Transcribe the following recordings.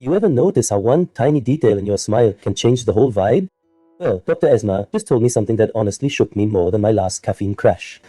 You ever notice how one tiny detail in your smile can change the whole vibe? Well, Dr. Esma just told me something that honestly shook me more than my last caffeine crash.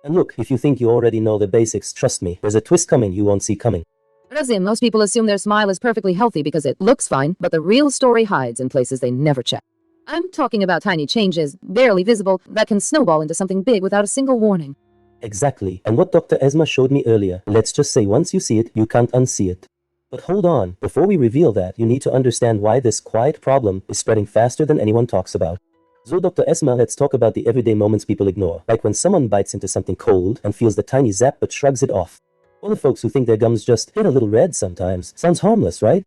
And look, if you think you already know the basics, trust me, there's a twist coming you won't see coming. Rasim, most people assume their smile is perfectly healthy because it looks fine, but the real story hides in places they never check. I'm talking about tiny changes, barely visible, that can snowball into something big without a single warning. Exactly, and what Dr. Esma showed me earlier, let's just say once you see it, you can't unsee it. But hold on, before we reveal that, you need to understand why this quiet problem is spreading faster than anyone talks about. So Dr. Esma, let's talk about the everyday moments people ignore, like when someone bites into something cold and feels the tiny zap but shrugs it off. Or the folks who think their gums just hit a little red sometimes. Sounds harmless, right?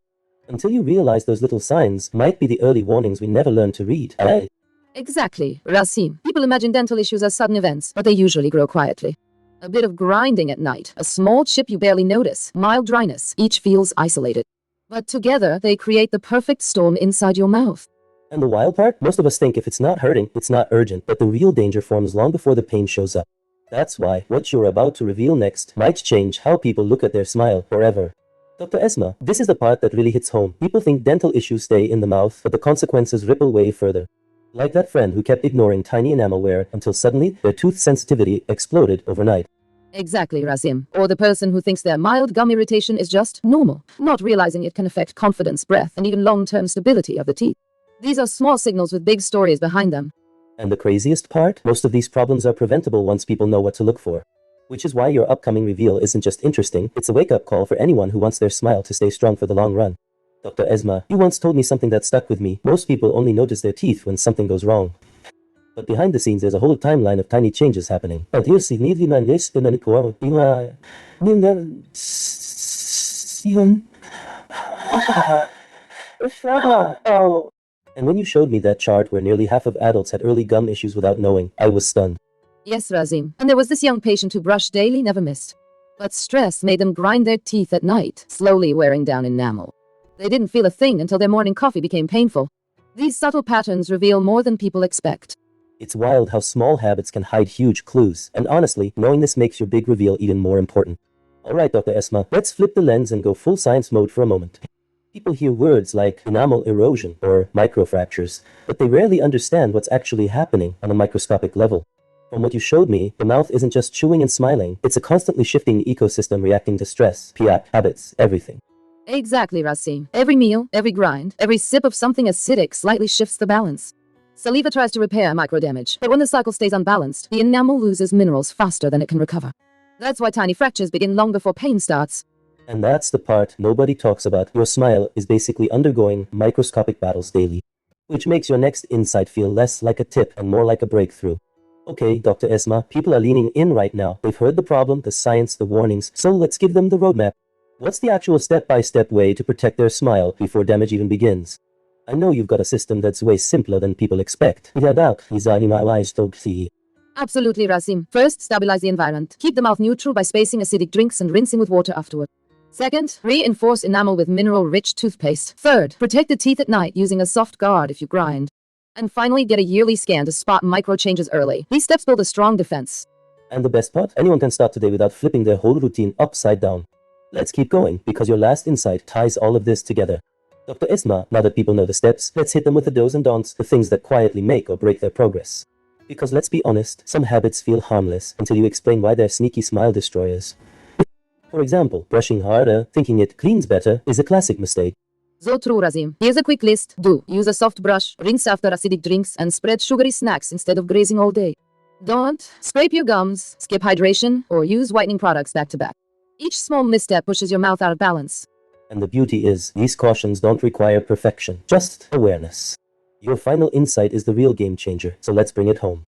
Until you realize those little signs might be the early warnings we never learned to read. Exactly, Rasim. People imagine dental issues as sudden events, but they usually grow quietly. A bit of grinding at night, a small chip you barely notice, mild dryness, each feels isolated. But together, they create the perfect storm inside your mouth. And the wild part? Most of us think if it's not hurting, it's not urgent, but the real danger forms long before the pain shows up. That's why what you're about to reveal next might change how people look at their smile forever. Dr. Esma, this is the part that really hits home. People think dental issues stay in the mouth, but the consequences ripple way further. Like that friend who kept ignoring tiny enamel wear until suddenly their tooth sensitivity exploded overnight. Exactly, Rasim. Or the person who thinks their mild gum irritation is just normal, not realizing it can affect confidence, breath, and even long-term stability of the teeth. These are small signals with big stories behind them. And the craziest part? Most of these problems are preventable once people know what to look for. Which is why your upcoming reveal isn't just interesting, it's a wake-up call for anyone who wants their smile to stay strong for the long run. Dr. Esma, you once told me something that stuck with me. Most people only notice their teeth when something goes wrong. But behind the scenes, there's a whole timeline of tiny changes happening. And when you showed me that chart where nearly half of adults had early gum issues without knowing, I was stunned. Yes, Rasim. And there was this young patient who brushed daily, never missed. But stress made them grind their teeth at night, slowly wearing down enamel. They didn't feel a thing until their morning coffee became painful. These subtle patterns reveal more than people expect. It's wild how small habits can hide huge clues, and honestly, knowing this makes your big reveal even more important. Alright, Dr. Esma, let's flip the lens and go full science mode for a moment. People hear words like enamel erosion or microfractures, but they rarely understand what's actually happening on a microscopic level. From what you showed me, the mouth isn't just chewing and smiling, it's a constantly shifting ecosystem reacting to stress, pH, habits, everything. Exactly, Rasim. Every meal, every grind, every sip of something acidic slightly shifts the balance. Saliva tries to repair microdamage, but when the cycle stays unbalanced, the enamel loses minerals faster than it can recover. That's why tiny fractures begin long before pain starts. And that's the part nobody talks about. Your smile is basically undergoing microscopic battles daily, which makes your next insight feel less like a tip and more like a breakthrough. Okay, Dr. Esma, people are leaning in right now. They've heard the problem, the science, the warnings, so let's give them the roadmap. What's the actual step-by-step way to protect their smile before damage even begins? I know you've got a system that's way simpler than people expect. Absolutely, Rasim. First, stabilize the environment. Keep the mouth neutral by spacing acidic drinks and rinsing with water afterward. Second, reinforce enamel with mineral-rich toothpaste. Third, protect the teeth at night using a soft guard if you grind. And finally, get a yearly scan to spot micro changes early. These steps build a strong defense. And the best part? Anyone can start today without flipping their whole routine upside down. Let's keep going, because your last insight ties all of this together. Dr. Esma, now that people know the steps, let's hit them with the do's and don'ts, the things that quietly make or break their progress. Because let's be honest, some habits feel harmless until you explain why they're sneaky smile destroyers. For example, brushing harder, thinking it cleans better, is a classic mistake. So true, Rasim. Here's a quick list. Do. Use a soft brush, rinse after acidic drinks, and spread sugary snacks instead of grazing all day. Don't. Scrape your gums, skip hydration, or use whitening products back to back. Each small misstep pushes your mouth out of balance. And the beauty is, these cautions don't require perfection, just awareness. Your final insight is the real game changer, so let's bring it home.